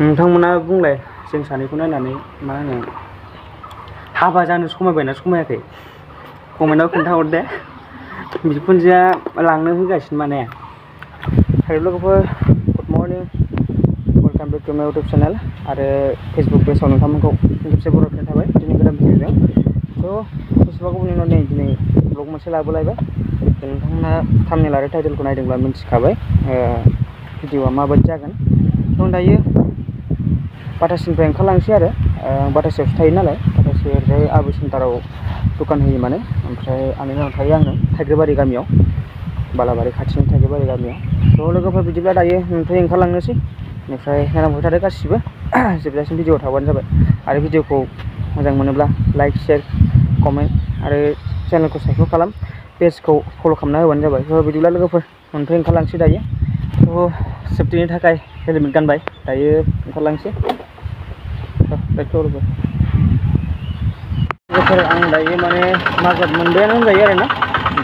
नोंथांमोना बुंलाय जों सानैखौ नायनानै मा होनो हाबा जानो समायबायना समायाखै कमेन्टआव खोन्थाहर दे बिखुनजोआ लांनो फैगासिनो माने हेल' लोगोफोर good morning welcome back to माय इउटुब चेनेल आरो फेसबुक पेजाव नोंथांमोनखौ खेबसे बरायनाय थाबाय दिनै गोदान भिडिअजों थ' बेसेबा गोबावनि उनाव दिनै ब्लग मोनसे लाबोलायबाय नोंथांमोना थाम्बनेल आरो टाइटेलखौ नायदोंब्ला मिथिखाबाय भिडिअआ माबायदि जागोन थ' दायो बाटासिनिफ्राय ओंखारलांसै आरो बाटासियावसो थायो नालाय बाटासि ओरैजाय आबै सेन्टाराव दखान होयो माने ओमफ्राय आंनि उनाव थायो आङो थाइग्रिबारि गामियाव बालाबारि खाथिनि थाइग्रिबारि गामियाव थ' लोगोफोर बिदिब्ला दायो नोंथाङा ओंखारलांनोसै बेनिफ्राय नायलांबाय थादो गासिबो जोबजासिम भिडिअआव थाबानो जाबाय आरो भिडिअखौ मोजां मोनोब्ला लाइक शेयार कमेन्ट आरो चेनेलखौ साबस्क्राइब खालाम पेजखौ फल' खालामना होबानो जाबाय थ' बिदिब्ला लोगोफोर नोंथाङा ओंखारलांसै दायो थ' सेफटिनि थाखाय हेलमेट गानबाय दायो ओंखारलांसै लोगोफोर आं दायो माने माजाब मोनबायानो होनजायो आरोना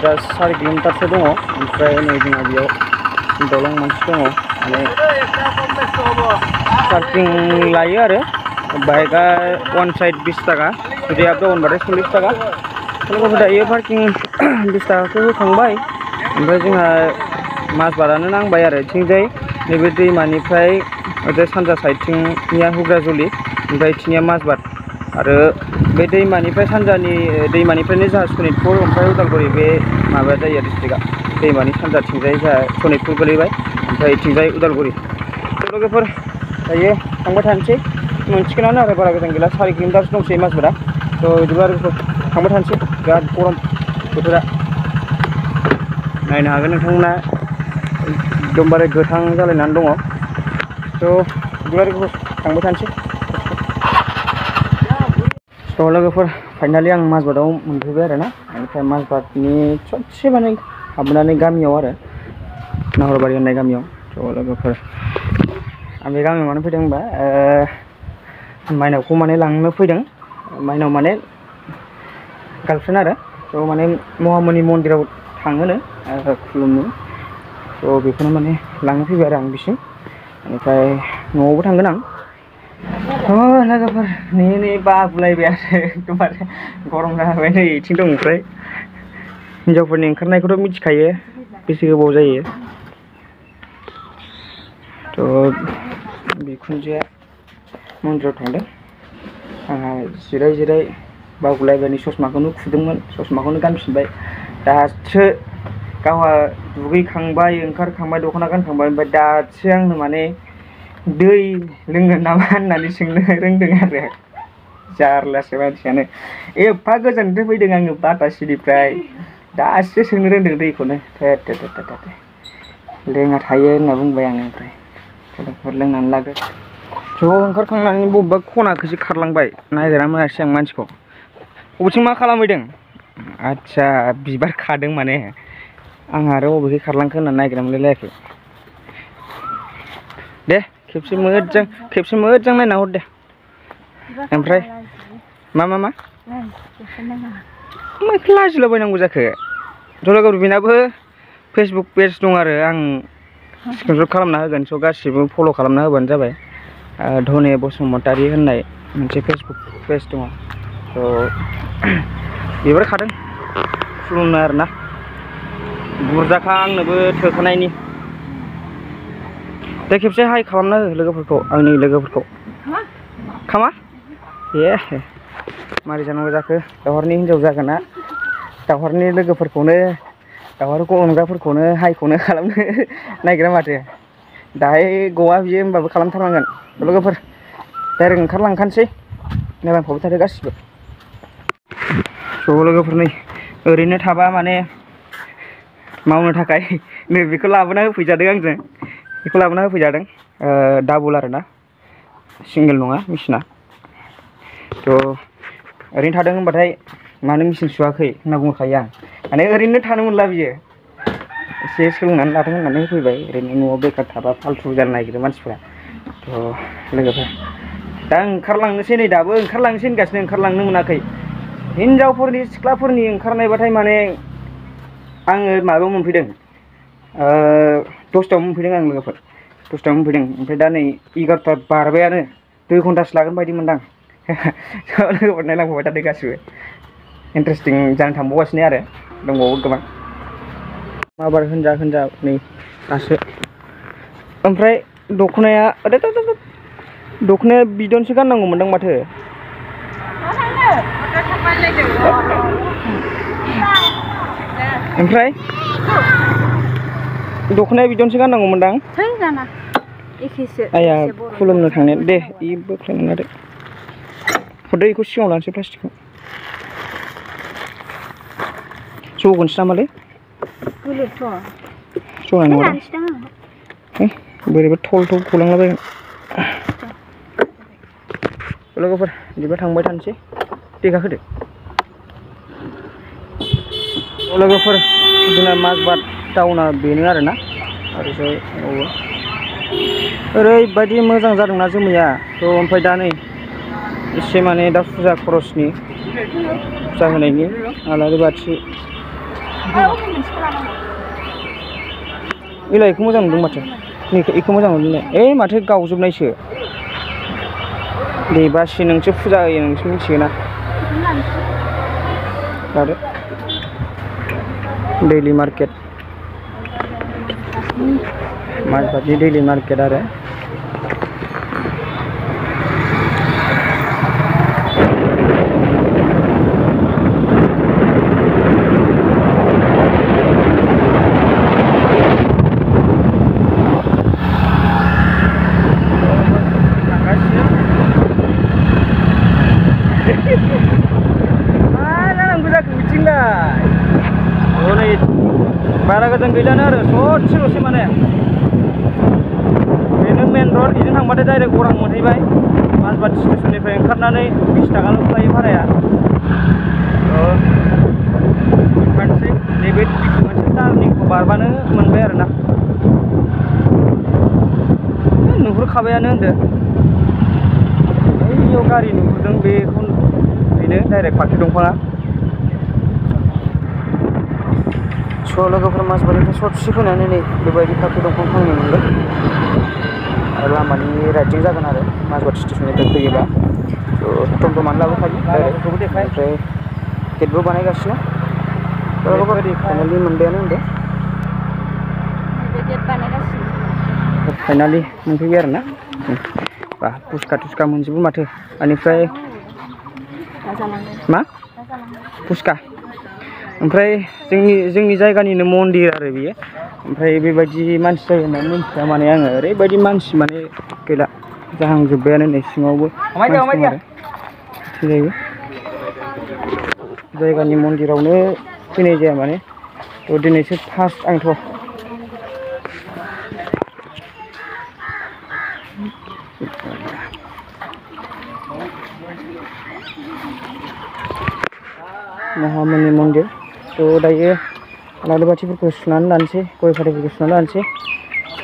जास्ट 4 किल'मिटारसो दङ ओमफ्राय नै जोंहा बेयाव दालां मोनसे दङ माने पार्किं लायो आरो बाइकआ वान साइड 20 थाखा जुदि आप डाउनबाथाय 40 थाखा लोगोफोर दायो पार्किं 20 थाखाखौ होखांबाय ओमफ्राय जोंहा माजबादानो नांबाय आरो इथिंजाय नैबे दैमानिफ्राय ओरै सानजा साइडथिंनिया हुग्राजुलि ओमफ्राय इथिंनिया माजबाद आरो बे दैमानिफ्राय सानजानि दैमानिफ्रायनो जोंहा सनितपुर ओमफ्राय उदालगुरि बे माबाया जायो डिस्ट्रिक्टआ दैमानि सानजाथिंजाय जोंहा सनितपुर गोलैबाय ओमफ्राय इथिंजाय उदालगुरि लोगोफोर दायो थांबाय थानोसै मोनसिगोनानो आरो बारा गोजान गैला 4 किल'मिटारसो दंसै माजबादा थ' बिदिब्ला थांबाय थानोसै बिराद गरम बोथोरा नायनो हागोन नोंथांमोना एकदमबारे गोथां जालायनानै दङ थ' बिदिब्ला थांबाय थानोसै थ' लोगोफोर फाइनालि आं माजबादाव मोनफैबाय आरोना ओमफ्राय माजबादनि ससे माने हाबनानै गामियाव आरो नाहरबारि होननाय गामियाव थ' लोगोफोर आं बे गामियाव मानो फैदों होनबा माइनावखौ माने लांनो फैदों माइनाव माने गार्लफ्रेन्ड आरो थ' माने महामुनि मन्दिराव थाङोनो खुलुमनो थ' बेखौनो माने लांनो फैबाय आरो आं बिसिम बेनिफ्राय न'आवबो थांगोन आं लोगोफोर नै बागुलायबाय आरो एकदमबारे गरम जाबाय नै इथिं दं ओमफ्राय हिनजावफोरनि ओंखारनायखौथ' मिथिखायो बेसे गोबाव जायो थ' बिखुनजोआ मन्दिराव थांदों आंहा जिराय बागुलायबायनि ससमाखौनो खुदोंमोन ससमाखौनो गानफिनबाय दासो गावहा दुगैखांबाय ओंखारखांबाय दख'ना गानखांबाय ओमफ्राय दासो आंनो माने दै लोंनो नामा होननानै सोंनो रोंदों आरो जारलासो मानसियानो एफा गोजाननिफ्राय फैदों आङो बाटासिनिफ्राय दासो सोंनो रोंदों दैखौनो लोङा थायो होनना बुंबाय आङो ओमफ्राय लोंनानै लागो ज' ओंखारखांनानै बबेबा खनाखौसो खारलांबाय नागिरना मोनासै आं मानसिखौ बबेथिं मा खालामहैदों आदसा बिबार खादों माने आंहा आरो बबेखै खारलांखो होननानै नागिरना मोनलायलायाखै दे खेबसे मोजां नायना हर दे ओमफ्राय मा माखौ लाजिलाबायनांगौ जाखो जलागुर बेनाबो फेसबुक पेज दं आरो आं स्क्रिनशट खालामना होगोन स' गासिबो फल' खालामना होबानो जाबाय धने बसुमतारी होननाय मोनसे फेसबुक पेज दङ थ' बिबार खादों खुलुमनो आरोना बुरजाखा आंनोबो थोखानायनि दे खेबसे हाय खालामना हो लोगोफोरखौ आंनि लोगोफोरखौ खामा ए मारै जानांगौ जाखो दावहारनि हिनजाव जागोना दावहारनि लोगोफोरखौनो दावहारखौ अनग्राफोरखौनो हायखौनो खालामनो नागिरा माथो दाहाय गवा बियो होमबाबो खालामथारनांगोन लोगोफोर डाइरेक्ट ओंखारलांखानोसै नायलांफाबाय थादो गासिबो ज' लोगोफोर नै ओरैनो थाबा माने मावनो थाखाय नै बेखौ लाबोना होफैजादों आंजों बेखौ लाबोना होफैजादों डाबल आरोना सिंगेल नङा मेचिना थ' ओरैनो थादों होनबाथाय मानो मेचिन सुवाखै होनना बुंखायो आं माने ओरैनो थानो मोनला बियो एसे सोलोंनानै लाथों होननानै होफैबाय ओरैनो न'आव बेखार थाबा फाल्थु जानो नागिरो मानसिफ्रा थ' लोगोफोर दा ओंखारलांनोसै नै दाबो ओंखारलांनोसै होनगासिनो ओंखारलांनो मोनाखै हिनजावफोरनि सिख्लाफोरनि ओंखारनायबाथाय माने आङो माबायाव मोनफैदों 10थायाव मोनफैदों आं लोगोफोर दसथायाव मोनफैदों ओमफ्राय दा नै 11ता बारबायानो 2 घन्टासो लागोन बायदि मोनदां लोगोफोर नायलांफाबाय थादों गासिबो इन्टारेस्टिं जानो थांबावगासिनो आरो दंबावो गोबां माबार होनजा नै दासो ओमफ्राय दखनाया बिदनसो गाननांगौमोनदां माथो ओमफ्राय दखनाया बिदनसो गाननांगौमोनदां आया खुलुमनो थांनाया दे इबो खुलुमनो आरो हरदो इखौ सिगाङाव लानोसै प्लास्टिकखौ जगोनसो नामालै जनाय नङा बोरैबा थल गलांलाबायगोन लोगोफोर बिदिबा थांबाय थानोसै दैखा होदो लोगोफोर जोंना माजबाद टाउना बेनो आरोना ओरैजाय ओरैबायदि मोजां जादोंना जोमैया थ' ओमफ्राय दा नै एसे माने दा फुजा खरसनि फुजा होनायनि आलारि बाथि इलाय इखौ मोजां नुदों माथो इखौ मोजां नुदों माथो गावजोबनायसो दे बासि नोंसो फुजा होयो नोंसो मिथिगोना लादो दैलि मार्केट माजबादनि दैलि मार्केट आरो बारा गोजान गैलानो आरो ससेल'सै माने बेनो मेन रड बेजों थांबाथाय डाइरेक्ट अरां मोनहैबाय माजबाद स्टेसननिफ्राय ओंखारनानै 20 थाखाल' लायो भाराया ओंखारनोसै नैबे मोनसे टार्निंखौ बारबानो मोनबाय आरोना नुहुरखाबायानो होनदो बैयाव गारि नुहुरदों बेखौ बेनो डाइरेक्ट फाख्रि दंफाङा लोगोफोर माजबादनिफ्राय ससे फैनानै नै बेबायदि फाख्रि दंफां फांनै मोनगोन आरो लामानि राइटजों जागोन आरो माजबाद स्टेसननिफ्राय फैयोबा टमटमानो लाबोखायो ओमफ्राय गेटबो बानायगासिनो फाइनालि मोनबायानो होनदो फाइनालि मोनफैबाय आरोना बा पुस्का तुस्का मोनजोबो माथो बेनिफ्राय मा पुस्का ओमफ्राय जोंनि जायगानिनो मन्दिर आरो बियो ओमफ्राय बेबायदि मानसि जायो होननानै मिन्थिया माने आङो ओरैबायदि मानसि माने गैला जाहांजोब्बायानो नै सिङावबो जायो जायगानि मन्दिरावनो फैनाय जाया माने थ' दिनैसो फार्स्ट आंथ' महामनि मन्दिर थ' दायो आलारि बाथिफोरखौ सुनानै लानोसै गय फाथैफोरखौ सुनानै लानोसै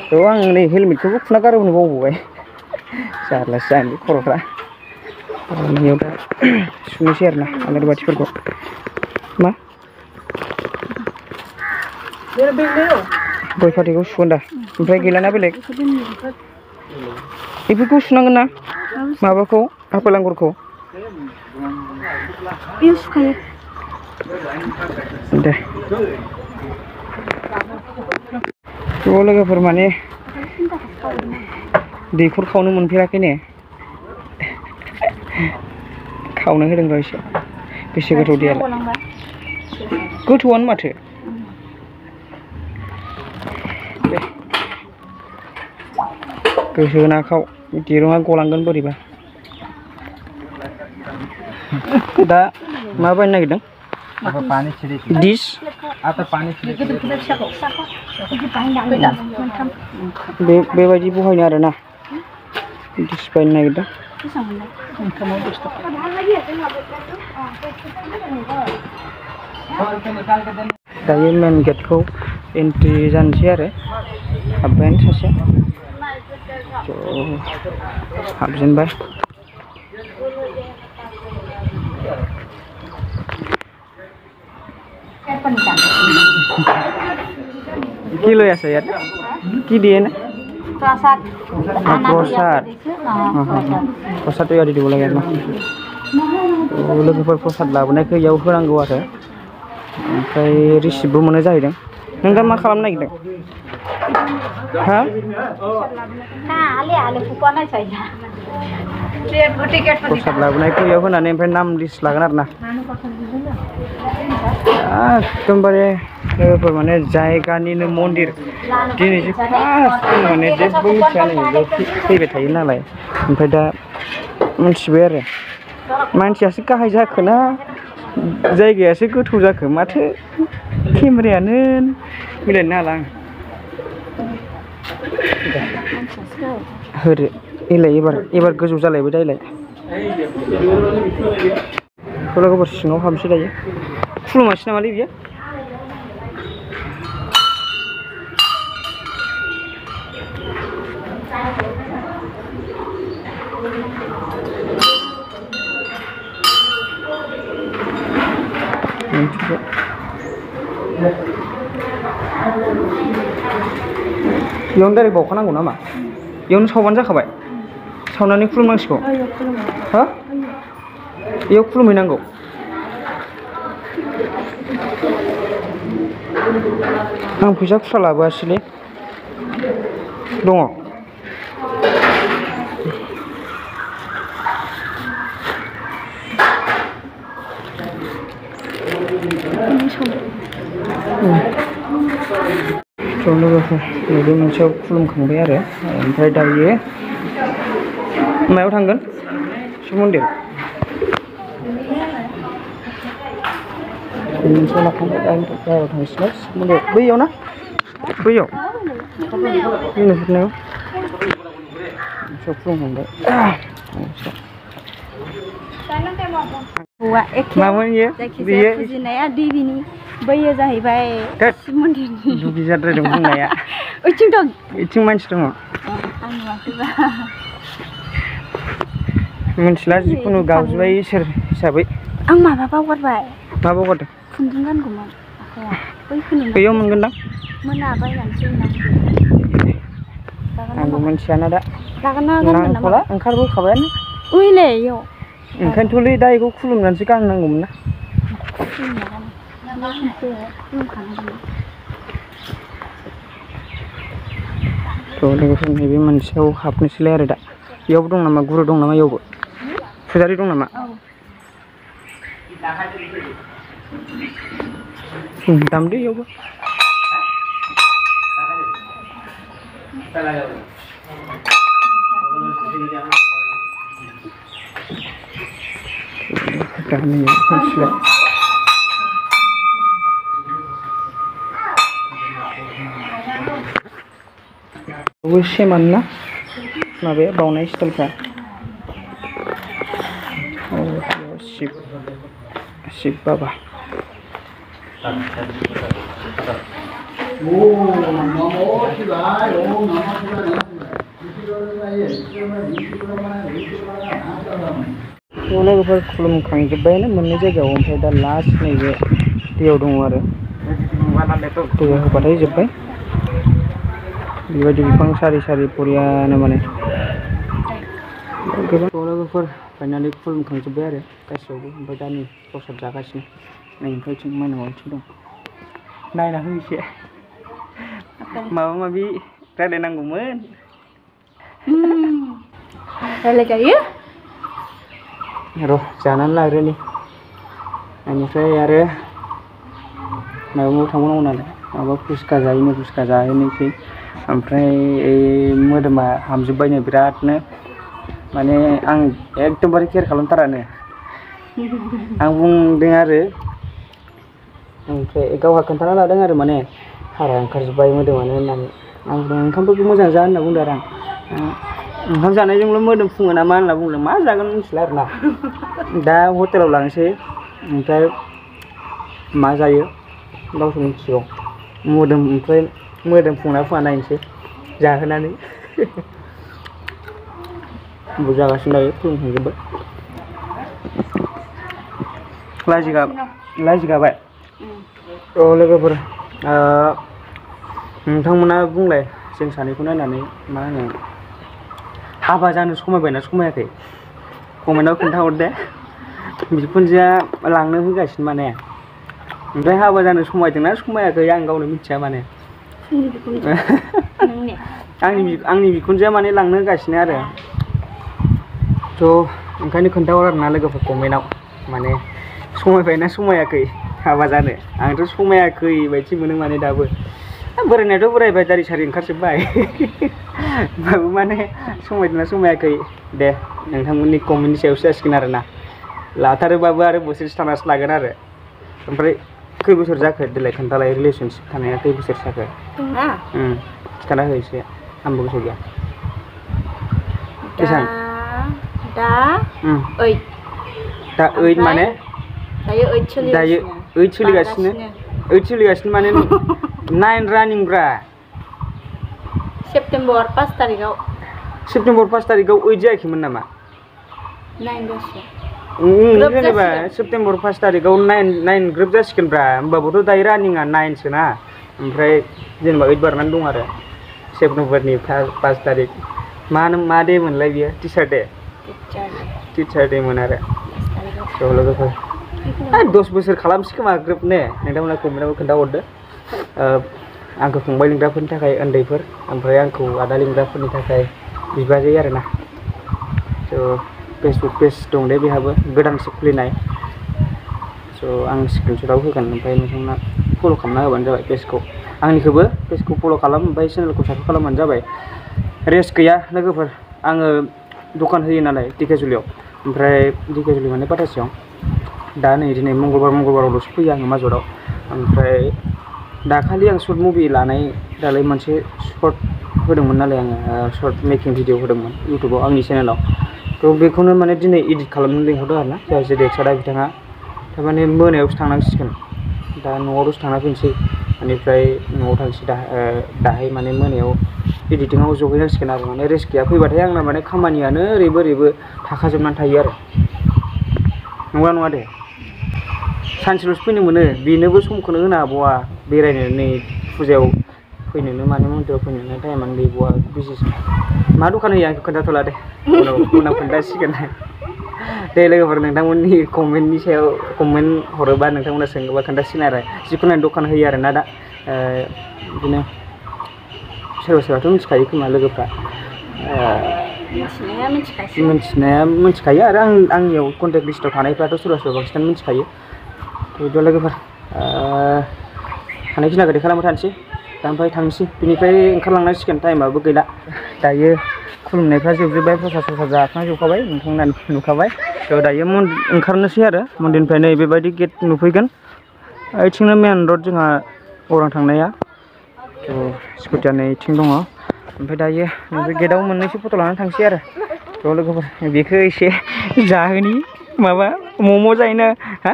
थ' आं नै हेलमेटखौबो खुना गारबोनो बावबोबाय जारलासो जागोन खर'फ्रा नैयाव दा सुनोसै आरोना आलारि बाथिफोरखौ मा गय फाथैखौ सुगोन दा ओमफ्राय गैलाना बेलेग बेफोरखौ सुनांगोन ना माबाखौ आपेल आंगुरखौ दे लोगोफोर माने दैखर खावनो मोनफेराखै ने खावनो होदों र' एसे बेसे गोथौ दैयालाय गोथौआनो माथो गोसो होना खाव दिरुङा गलांगोन बोरैबा दा मा बायनो नागिरदों डिश बेबायदि बहायनो आरोना डिश बायनो नागिरदों दायो मेन गेटखौ एन्ट्रि जानोसै आरो हाबबायानो सासे हाबजेनबाय কি লৈ আছে ইয়াত কি দিয়ে না प्रसाद प्रसाद प्रसाद तैयारि দিব লাগে ना लोगोफोर प्रसाद लाबोनायखौ इयाव होनांगौ आरो ओमफ्राय रिसिप्टबो मोनो जाहैदों नों दा मा खालामनो नागिरदों हा प्रसाद लाबोनायखौ इयाव होनानै ओमफ्राय नाम लिस्ट लागोन आरो ना एकदमबारे लोगोफोर माने जायगानिनो मन्दिर दिनैसो फार्स्ट माने जेबो मिथिया नै बेयाव फैबाय थायो नालाय ओमफ्राय दा मिथिबाय आरो मानसियासो गाहाय जाखो ना जायगायासो गोथौ जाखो माथो केमेरायानो मिलायनो हाला आं होदो एलाय एबार गोजौ जालायबाय दायलाय लोगोफोर सिङाव हाबनोसै दायो खुलुमासै नामालै बियो इयावनो डाइरेक्ट बावखानांगौ नामा इयावनो सावबानो जाखाबाय सावनानै खुलुमनांसिगौ हा इयाव खुलुमहैनांगौ आं फैसा खुस्रा लाबोआसैलै दङ लोगोफोर नैबे मोनसेयाव खुलुमखांबाय आरो ओमफ्राय दायो मायाव थांगोन शिब मन्दिर मोनसेयाव लाखांबाय दायरेक्ट थांसैलाय शिब मन्दिर बैयाव ना बैयाव नुहुरनायाव मोनसेयाव खुलुमखांबाय मामोन इयो बेयो फुजिनाया देबिनि बैयो जाहैबाय शिब मन्दिरनि दुगि जाद्रायदों बुंनाया इथिं मानसि दङ मिथिला जिखुनु गावजोबाय इसोर हिसाबै आं माबा बावगारबाय मा बावगारदों खुन्दुं गानगौमोन बैयाव मोनगोनदां मोना बायनानैसै आंबो मिथियाना दा नांथ'ला ओंखारबोखाबायानो उइलै इयाव ओंखायनोथ'लै दा बेखौ खुलुमनानैसो गाननांगौमोन ना लोगोफोर नैबे मोनसेयाव हाबनोसैलाय आरो दा इयावबो दं नामा गुरु दं नामा इयावबो फुजारि दं नामा दामदो इयावबो सेमानो ना माबाया बावनाय स्टाइलफ्रा शिब बाबा लोगोफोर खुलुमखांजोब्बायानो मोननै जायगायाव ओमफ्राय दा लास्ट नैबे दैयाव दङ आरो दैयाव होबाथाय जोब्बाय बेबायदि बिफां सारि सारि बरियानो माने गोबां लोगोफोर फाइनालि खुलुमखांजोब्बाय आरो गासैयावबो ओमफ्राय दा नै प्रसाद जागासिनो नै ओमफ्राय थिं माइनाव आथिं दं नायना हो एसे माबा माबि रायलायनांगौमोन रायलायजायो र' जानानै लाग्रोनि बेनिफ्राय आरो माबायाव थांबावनांगौ नालाय माबा फुसका जाहैनो फुसका जाहैनोसै ओमफ्राय मोदोमा हामजोब्बायनो बिरादनो माने आं एकदमबारे केयार खालामथारानो आं बुंदों आरो ओमफ्राय गावहा खोन्थाना लादों आरो माने हारा ओंखारजोब्बाय मोदोमानो होननानै आं बुंदों ओंखामफोरखौ मोजां जा होनना बुंदों आरो आं ओंखाम जानायजोंल' मोदोम फुङो नामा होनना बुंदों मा जागोन मिथिला आरोना दा हटेलाव लांसै ओमफ्राय मा जायो गावसो मिथिगौ ओमफ्राय मोदोम फुंना फुङा नायनोसै जाहोनानै जागासिनो दायो खुलुमखांजोब्बाय लाजिगाबाय औ लोगोफोर नोंथांमोना बुंलाय जों सानैखौ नायनानै मा होनो हाबा जानो समायबायना समायाखै कमेन्टआव खोन्थाहर दे बिखुनजोआ लांनो होगासिनो माने ओमफ्राय हाबा जानो समायदोंना समायाखै आं गावनो मिथिया माने आंनि बिखुनजोआ माने लांनो होगासिनो आरो थ' ओंखायनो खोन्थाहर आरोना लोगोफोर कमेन्टआव माने समायबायना समायाखै हाबा जानो आंथ' समायाखै बायदि मोनो माने दाबो बोरायनायाथ' बोरायबाय दारि सारि ओंखारजोब्बाय होमबाबो माने समायदोंना समायाखै दे नोंथांमोननि कमेन्टनि सायावसो जासिगोन आरोना लाथारोबाबो आरो बोसोरसे थानासो लागोन आरो ओमफ्राय खै बोसोर जाखो देलाय खोन्थालाय रिलेसनशिप थानाया खै बोसोर जाखो खिथाना हो एसे आंबो गोसोआव गैया दा 8 माने दायो 8 सोलिगासिनो माने 9 रानिं ब्रा सेप्तेम्बर 5 तारिखाव 8 जायाखैमोन नामा 9 जासिगोन जेनेबा सेप्तेम्बर 5 तारिखाव 9 ग्रोब जासिगोन ब्रा होमबाबोथ' दायो रानिंआ 9 सोना ओमफ्राय जेनेबा 8 बारनानै दं आरो सेप्तेम्बरनि 5 तारिख मा दे मोनलाय बियो टिचार दे मोन आरो ज' लोगोफोर 10 बोसोर खालामसै खोमा ग्रोब ने नोंथांमोना कमेन्टआव खोन्थाहरदो आंखौ फंबाय लिंग्राफोरनि थाखाय उन्दैफोर ओमफ्राय आंखौ आदा लिंग्राफोरनि थाखाय बिबाजै आरोना स' फेसबुक पेज दं दे बेहाबो गोदानसो खुलिनाय स' आं स्क्रिनशटआव होगोन ओमफ्राय नोंथांमोना फल' खालामना होबानो जाबाय पेजखौ आंनिखौबो पेजखौ फल' खालाम ओमफ्राय चेनेलखौ साबस्क्राइब खालामबानो जाबाय रेस्ट गैया लोगोफोर आङो दखान होयो नालाय धेकियाजुलियाव ओमफ्राय धेकियाजुलि माने बाटासियाव दा नै दिनै मंगलबारावल'सो फैयो आङो माजराव ओमफ्राय दाखालि आं सर्ट मुभि लानाय दालाय मोनसे सर्ट होदोंमोन नालाय आङो सर्ट मेकिं भिडिअ होदोंमोन इउटुबाव आंनि चेनेलाव थ' बेखौनो माने दिनै इडिट खालामनो लिंहरदों आरोना जाय जेरै एक्सादा बिथाङा थारमाने मोनायावसो थांनांसिगोन दा न'आव दसे थांना फैनोसै बेनिफ्राय न'आव थांसै दाहाय माने मोनायाव इडिटिंआव जहैनांसिगोन आरो माने रेस्ट गैया फैबाथाय आंना माने खामानियानो ओरैबो थाखाजोबनानै थायो आरो नङा दे सानसेल'सो फैनो मोनो बेनोबो समखौनो होनो हाबावा बेरायनो नै फुजायाव फैनोनो माने मन्दिराव फैनोनो टाइमानो गैबावा बिजिसो मा दखान होयो आंखौ खोन्थाथ'ला दे उनाव खोन्थासिगोन दे लोगोफोर नोंथांमोननि कमेन्टनि सायाव कमेन्ट हरोबा नोंथांमोना सोङोबा खोन्थासिगोन आरो जिखुनु दखान होयो आरोना दा बिदिनो सोरबा सोरबाथ' मिथिखायो खोमा लोगोफ्रा मिथिनाया मिथिखायो आरो आंनियाव कन्टेक्ट लिस्टआव थानायफ्राथ' सोरबा बांसिनानो मिथिखायो थ' लोगोफोर हानायखिनिखौ रेडि खालामबाय थानोसै दा ओमफ्राय थांनोसै बिनिफ्राय ओंखारलांनांसिगोन टाइमाबो गैला दायो खुलुमनायफ्रा जोबजोब्बाय प्रसाद जाखांजोबखाबाय नोंथांमोना नुखाबाय थ' दायो ओंखारनोसै आरो मन्दिरनिफ्राय नै बेबायदि गेट नुफैगोन ओइथिंनो मेन रड जोंहा अरां थांनाया थ' स्कुटिया नै इथिं दङ ओमफ्राय दायो बे गेटआव मोननैसो फट' लानानै थांसै आरो थ' लोगोफोर बेखौ एसे जाहोनि माबा मम' जायोना हा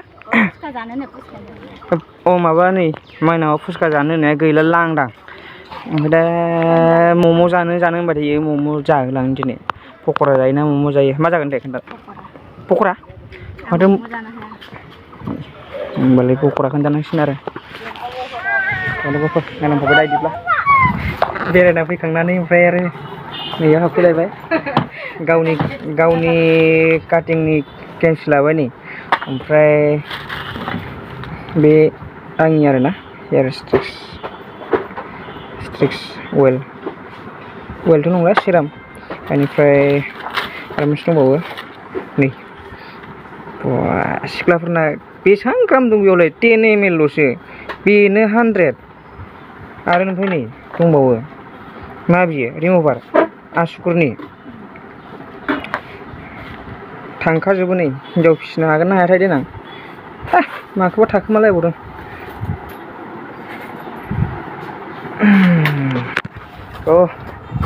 माबा नै माइनावा फुसका जानो होननाया गैला लांदां ओमफ्राय दा मम' जानो होनबाय थायो मम' जाहोलांनो दिनै पक'रा जायोना मम' जायो मा जागोन दे खोन्था पक'रा माथो होनबालाय पक'राखौनो जानांसिगोन आरो लोगोफोर नायलांफाबाय दा बिदिब्ला बेरायना फैखांनानै ओमफ्राय आरो नैयाव हाबफैलायबाय गावनि काटिंनि केन्सि लाबाय नै ओमफ्राय बे आंनि आरोना हेयार स्ट्रिक्स वेलथ' नंला सिराम बेनिफ्राय आरो मोनसे दंबावो नै सिख्लाफोरना बेसेबां ग्राम दं बेयावलाय 10 ml ल'सो बेनो 100 आरो ओमफ्राय नै दंबावो मा बियो रिमुभार आसुगुरनि थांखाजोबो नै हिनजाव फिसिनो हागोन ना हायाथाय देनां माखौबा थाखोमालायबावदों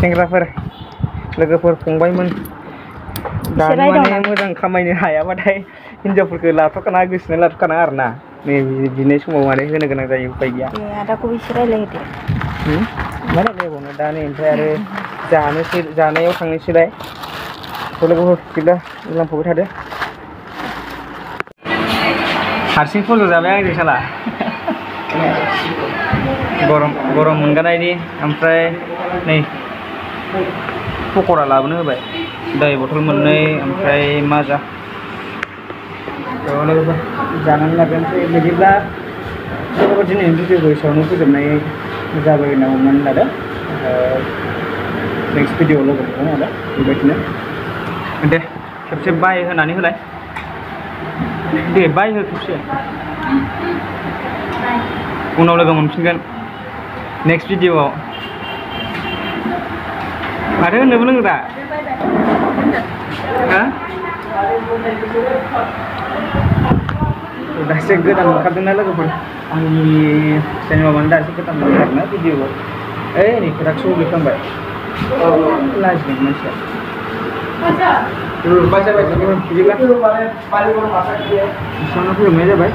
सेंग्राफोर लोगोफोर फंबायमोन दानि माने मोजां खामायनो हायाबाथाय हिनजावफोरखौ लाथ'खाना गोसोनाय लाथ'खाना आरोना नै बिनाय समाव माने होनो गोनां जायो उफाय गैया आदाखौबो एसे रायलायहोदो मा रायलायबावनो दा नै ओमफ्राय आरो जानायाव थांनोसैलाय लोगोफोर बिदिब्ला लांफाबाय थादो हारसिं फज' जाबाय आंजों साला गरम मोनगानायनि ओमफ्राय नै पक'रा लाबोनो होबाय दै बथल मोननै ओमफ्राय माजा लोगोफोर जानानै लाग्रोनोसै बिदिब्ला दिनैनि भिडिअखौ एसेयावनो फोजोबनाय जाबाय होनना हमनानै लादो नेक्स्ट भिडिअ लोगो मोनगोन आरो बेबायदिनो दे खेबसे बाय होनानै होलाय दे बाय हो खेबसे उनाव लोगो मोनफिनगोन नेक्स्ट भिडिअआव माथो होननोबो रोंला हा दासो गोदान ओंखारदोंना लोगोफोर आंनि चेनेलाव माने दासो गोदान ओंखारदोंना भिडिअआव ओइ नै खोथाखौ सौहैफ्लांबाय लाजिदों मानसिया बिदिब्ला एसेयावनो फोजोबनाय जाबाय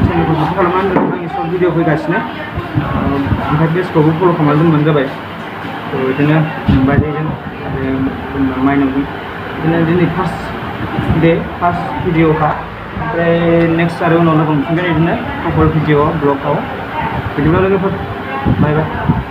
चेनेलखौ साबस्क्राइब खालामनानै दोन आंनि सर्ट भिडिअ फैगासिनो ओमफ्राय पेजखौबो फल' खालामनानै दोनबानो जाबाय बिदिनो बाजैजों आरो माइनावजों बिदिनो दिनै फार्स्ट भिडिअखा ओमफ्राय नेक्स्ट आरो उनाव लोगो मोनफिनगोन बिदिनो प्रपार भिडिअ ब्लगआव बिदिब्ला लोगोफोर बाय बाय